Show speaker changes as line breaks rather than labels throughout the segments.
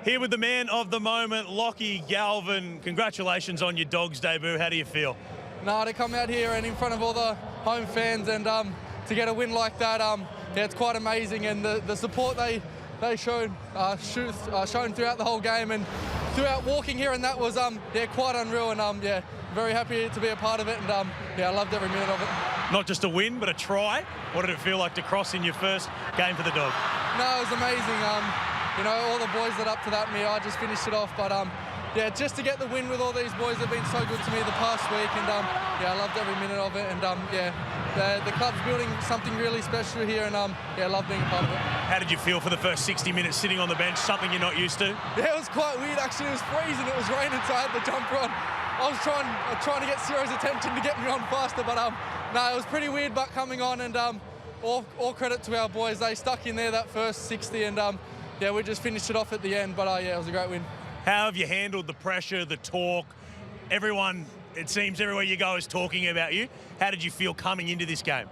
Here with the man of the moment, Lachlan Galvin. Congratulations on your Dogs debut. How do you feel?
No, to come out here and in front of all the home fans and to get a win like that, yeah, it's quite amazing. And the support they shown throughout the whole game and throughout walking here, and that was yeah, quite unreal. And yeah, very happy to be a part of it. And yeah, I loved every minute of it.
Not just a win, but a try. What did it feel like to cross in your first game for the Dogs?
No, it was amazing. You know, all the boys led up to that. I just finished it off, but yeah, just to get the win with all these boys that have been so good to me the past week, and yeah, I loved every minute of it. And yeah, the club's building something really special here, and yeah, I love being a part of it.
How did you feel for the first 60 minutes sitting on the bench? Something you're not used to?
Yeah, it was quite weird actually. It was freezing, it was raining, so I had the jumper on. I was trying to get Ciro's attention to get me on faster, but no, it was pretty weird. But coming on, and all credit to our boys. They stuck in there that first 60, and yeah, we just finished it off at the end. But yeah, it was a great win.
How have you handled the pressure, the talk? Everyone, it seems everywhere you go is talking about you. How did you feel coming into this game?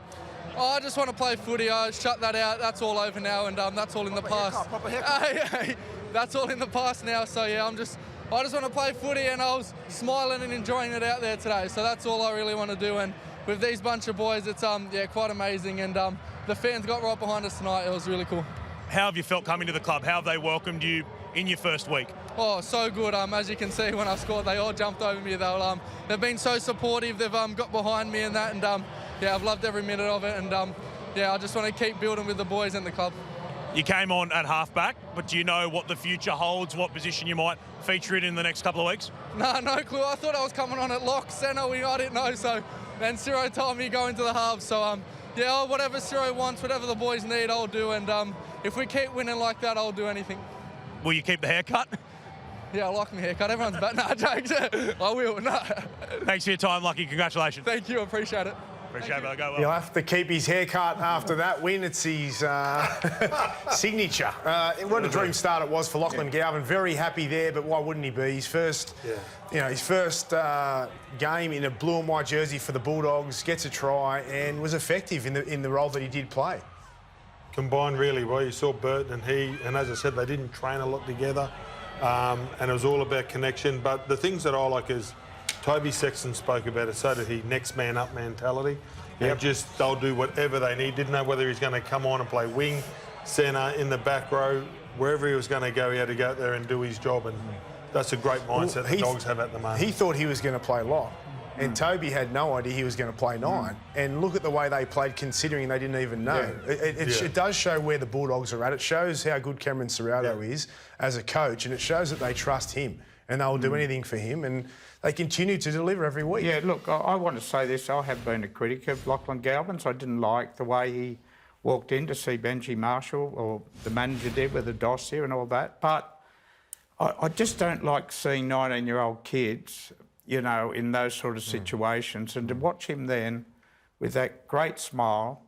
Oh, I just want to play footy. I shut that out. That's all over now, and that's all in the past.
Proper haircut.
That's all in the past now. So yeah, I just want to play footy, and I was smiling and enjoying it out there today. So that's all I really want to do. And with these bunch of boys, it's yeah, quite amazing. And the fans got right behind us tonight. It was really cool.
How have you felt coming to the club? How have they welcomed you in your first week?
Oh, so good. As you can see, when I scored, they all jumped over me. They've been so supportive. They've got behind me and that, and yeah, I've loved every minute of it. And yeah, I just want to keep building with the boys and the club.
You came on at halfback, but do you know what the future holds? What position you might feature in the next couple of weeks?
No clue. I thought I was coming on at lock, centre. I didn't know. So then Ciro told me go into the halves. So yeah, whatever Ciro wants, whatever the boys need, I'll do. And if we keep winning like that, I'll do anything.
Will you keep the haircut?
Yeah, I like my haircut. Everyone's back. Nah, jokes. I will. Nah.
Thanks for your time, Lucky. Congratulations.
Thank you. I appreciate it.
Appreciate it, brother. Go well.
He'll have to keep his haircut after that win. It's his signature. What a dream start it was for Lachlan Galvin. Very happy there, but why wouldn't he be? His first, you know, his first game in a blue and white jersey for the Bulldogs, gets a try and was effective in the role that he did play.
Combined really well. You saw Burton and he, and as I said, they didn't train a lot together, and it was all about connection. But the things that I like is Toby Sexton spoke about it, so did he, next man up mentality. And just they'll do whatever they need. Didn't know whether he's going to come on and play wing, centre, in the back row, wherever he was going to go, he had to go out there and do his job. And that's a great mindset the Dogs have at the moment.
He thought he was going to play lock. And Toby had no idea he was going to play 9. And look at the way they played, considering they didn't even know. It does show where the Bulldogs are at. It shows how good Cameron Serrato is as a coach, and it shows that they trust him and they'll do anything for him. And they continue to deliver every week.
Yeah, look, I want to say this. I have been a critic of Lachlan Galvin, so I didn't like the way he walked in to see Benji Marshall, or the manager did with the dossier and all that. But I just don't like seeing 19-year-old kids, you know, in those sort of situations. And to watch him then with that great smile,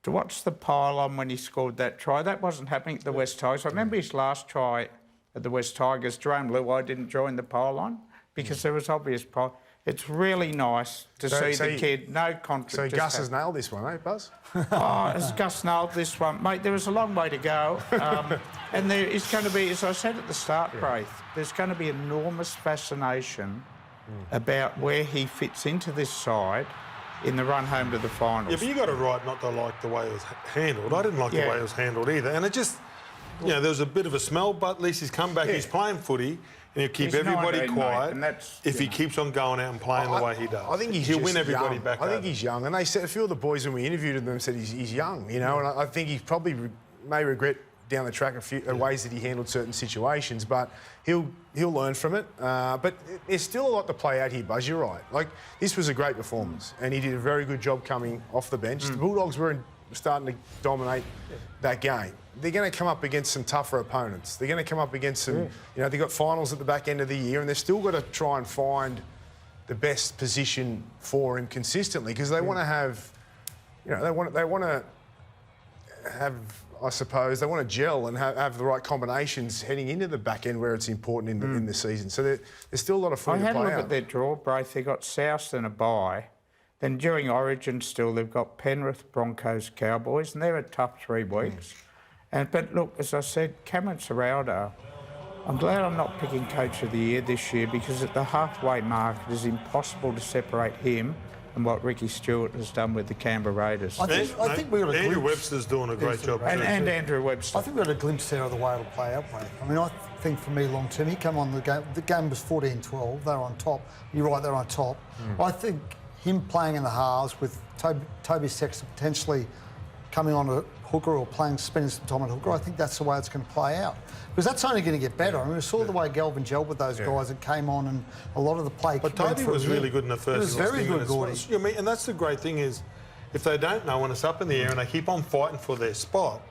to watch the pile-on when he scored that try, that wasn't happening at the West Tigers. I remember his last try at the West Tigers, Jerome Luai didn't join the pile-on because there was obvious pile. It's really nice to see the kid, no contract.
So Gus has nailed this one, eh, Buzz?
Oh, has Gus nailed this one? Mate, there was a long way to go. And there is going to be, as I said at the start, Braith, there's going to be enormous fascination about where he fits into this side in the run home to the finals.
Yeah, but you got a right not to like the way it was handled. I didn't like the way it was handled either. And it just, you know, there was a bit of a smell, but at least he's come back, he's playing footy, and he'll keep everybody quiet if he keeps on going out and playing the way he does.
I think he'll win everybody back. I think he's young, and they said a few of the boys when we interviewed them said he's young, you know, and I think he probably may regret down the track a few ways that he handled certain situations, but he'll learn from it. But there's still a lot to play out here, Buzz. You're right. Like, this was a great performance, and he did a very good job coming off the bench. The Bulldogs were starting to dominate that game. They're going to come up against some tougher opponents. They're going to come up against some, you know, they've got finals at the back end of the year, and they've still got to try and find the best position for him consistently, because they want to have, you know, they want to have, I suppose, they want to gel and have the right combinations heading into the back end where it's important in the season. So there's still a lot of footy to play out.
I had a look at their draw, Braith. They've got South and a bye. Then during Origin still, they've got Penrith, Broncos, Cowboys, and they're a tough 3 weeks. But look, as I said, Cameron Serrato, I'm glad I'm not picking Coach of the Year this year, because at the halfway mark it is impossible to separate him and what Ricky Stewart has done with the Canberra Raiders.
I think we got a
Andrew
glimpse.
Webster's doing a great job.
And Andrew Webster.
I think we got a glimpse there of the way it'll play out, mate. I mean, I think for me, long term, he came on the game. The game was 14-12. They were on top. You're right, they're on top. I think him playing in the halves with Toby Sexton potentially coming on a hooker or spending some time on hooker, I think that's the way it's going to play out. Because that's only going to get better. I mean, we saw the way Galvin gelled with those guys and came on, and a lot of the play.
But Toby was really good in the first.
He was very good, Gordy.
You know, and that's the great thing is, if they don't know when it's up in the air and they keep on fighting for their spot,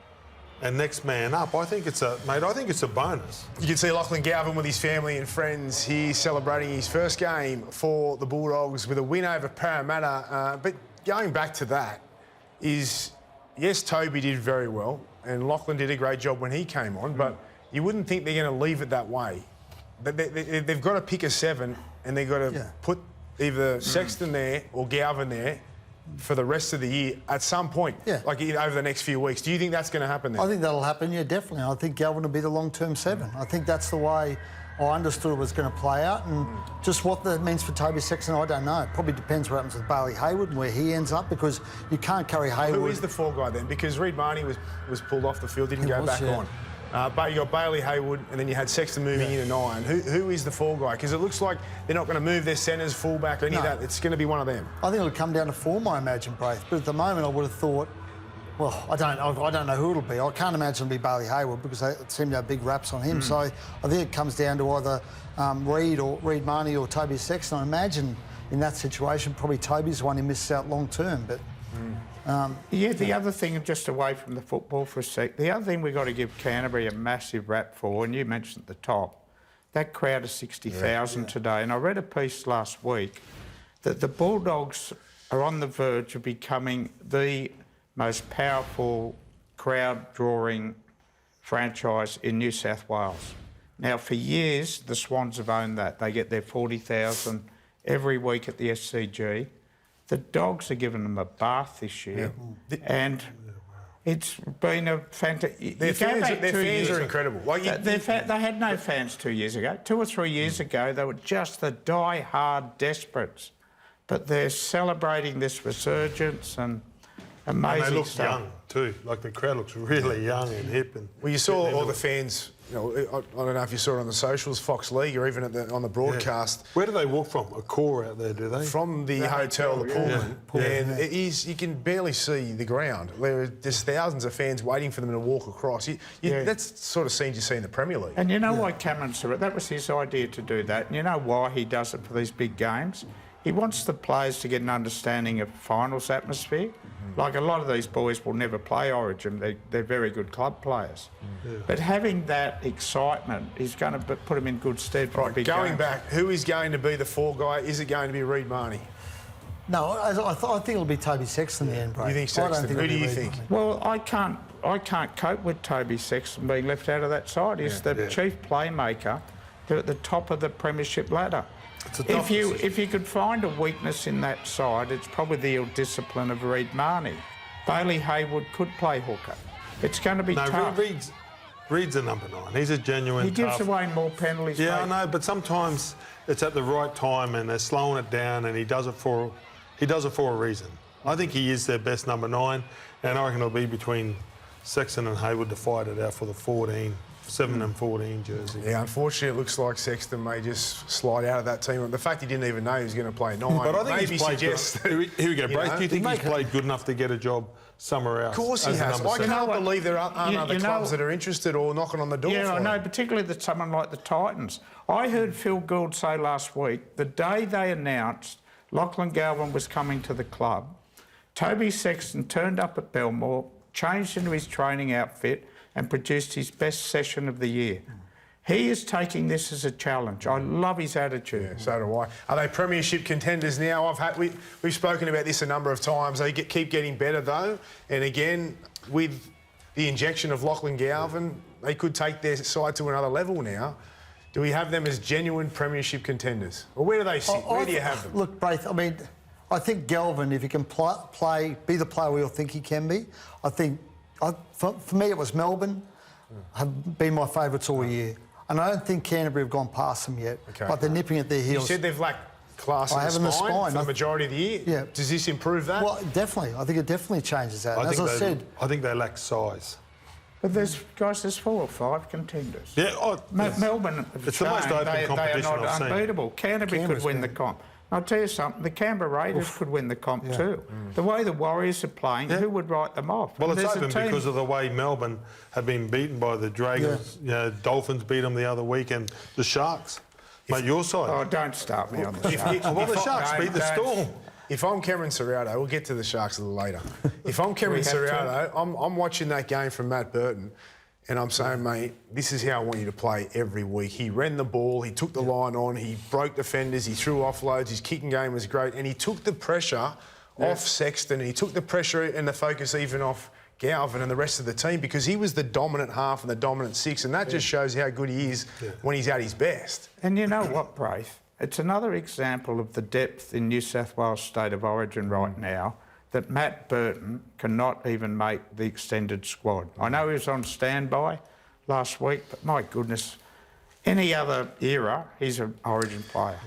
and next man up, I think it's a bonus.
You can see Lachlan Galvin with his family and friends here celebrating his first game for the Bulldogs with a win over Parramatta. But going back to that is, yes, Toby did very well and Lachlan did a great job when he came on, but you wouldn't think they're going to leave it that way. They've got to pick a 7 and they've got to put either Sexton there or Galvin there for the rest of the year at some point, like over the next few weeks. Do you think that's going to happen then?
I think that'll happen, yeah, definitely. I think Galvin will be the long-term 7. I think that's the way I understood it was going to play out, and just what that means for Toby Sexton, I don't know. It probably depends what happens with Bailey Hayward and where he ends up, because you can't carry Hayward.
Who is the 4 guy then? Because Reid Marnie was pulled off the field, didn't go back on. But you got Bailey Hayward, and then you had Sexton moving in at 9. Who is the 4 guy? Because it looks like they're not going to move their centres, fullback, or any of that. It's going to be one of them.
I think it'll come down to form, I imagine, Braith. But at the moment, I would have thought, well, I don't know who it'll be. I can't imagine it'll be Bailey Hayward, because they seem to have big raps on him. So I think it comes down to either Reid Marnie or Toby Sexton. I imagine in that situation, probably Toby's the one who misses out long term. But
the other thing, just away from the football for a sec, the other thing we've got to give Canterbury a massive rap for, and you mentioned at the top, that crowd of 60,000 today. And I read a piece last week that the Bulldogs are on the verge of becoming the most powerful crowd-drawing franchise in New South Wales. Now, for years, the Swans have owned that. They get their 40,000 every week at the SCG. The Dogs are giving them a bath this year, and it's been a fantastic.
Their fans are incredible. Like
they had no fans 2 years ago. 2 or 3 years ago, they were just the die-hard desperates. But they're celebrating this resurgence and amazing
and they look
stuff.
young too. Like the crowd looks really young and hip. And
well, you saw all the fans. You know, I don't know if you saw it on the socials, Fox League, or even on the broadcast.
Where do they walk from? ACCOR out there, do they?
From the hotel, the Pullman. And it is, you can barely see the ground. There's thousands of fans waiting for them to walk across. That's sort of scenes you see in the Premier League.
And you know why Cameron Surratt, that was his idea to do that. And you know why he does it for these big games? He wants the players to get an understanding of finals atmosphere. Like a lot of these boys will never play Origin. They're very good club players. But having that excitement is going to put them in good stead for a big game.
Going back, who is going to be the 4 guy? Is it going to be Reid Marnie?
No, I think it'll be Toby Sexton in the end, bro.
You think Sexton? Who do you think?
Well, I can't cope with Toby Sexton being left out of that side. He's the chief playmaker. They're at the top of the premiership ladder. If you could find a weakness in that side, it's probably the ill-discipline of Reid Marnie. Bailey Hayward could play hooker. It's going to be tough.
Reid's a number 9. He's a genuine.
He gives away more penalties.
Yeah, I know, but sometimes it's at the right time and they're slowing it down, and he does it for a reason. I think he is their best number 9, and I reckon it'll be between Sexton and Hayward to fight it out for the 7 and 14 jersey. Yeah,
unfortunately, it looks like Sexton may just slide out of that team. The fact he didn't even know he was going to play 9.
But I think he's played good. Here we go, Braith. Do you think he's played good enough to get a job somewhere else?
Of course he has. I can't believe there aren't other clubs that are interested or knocking on the door for him.
I know, particularly someone like the Titans. I heard Phil Gould say last week, the day they announced Lachlan Galvin was coming to the club, Toby Sexton turned up at Belmore, changed into his training outfit, and produced his best session of the year. He is taking this as a challenge. I love his attitude.
Yeah, so do I. Are they premiership contenders now? We've spoken about this a number of times. They keep getting better though, and again with the injection of Lachlan Galvin, they could take their side to another level now. Do we have them as genuine premiership contenders, or where do they sit? Where do you have them?
Look, Braith, I mean, I think Galvin, if he can be the player we all think he can be, I think. For me, it was Melbourne, have been my favourites all year. and I don't think Canterbury have gone past them yet.
Okay.
But they're nipping at their
You
heels.
said they've lacked class
I
in
have
the
in the
spine
spine.
for the majority of the year.
Yeah.
Does this improve that?
Well, definitely. I think it definitely changes that. And as I said,
I think they lack size.
But there's 4 or 5 contenders.
Yeah,
Melbourne have
it's the most
shown
open
they
competition
are not
I've seen.
unbeatable. Canterbury could win the comp. I'll tell you something, the Canberra Raiders could win the comp too. The way the Warriors are playing, who would write them off?
Well, it's
There's a
open
team-
because of the way Melbourne have been beaten by the Dragons. You know, Dolphins beat them the other week, and the Sharks. Mate, your side.
Oh, don't start me on the Sharks.
Well, the Sharks beat the Storm.
If I'm Cameron Serrato, we'll get to the Sharks a little later. If I'm Cameron
We have to.
Serrato, I'm watching that game from Matt Burton, and I'm saying, mate, this is how I want you to play every week. He ran the ball, he took the line on, he broke defenders, he threw offloads, his kicking game was great, and he took the pressure off Sexton, and he took the pressure and the focus even off Galvin and the rest of the team, because he was the dominant half and the dominant 6, and that just shows how good he is when he's at his best.
And you know what, Braith? It's another example of the depth in New South Wales State of Origin right now that Matt Burton cannot even make the extended squad. I know he was on standby last week, but my goodness, any other era, he's an Origin player.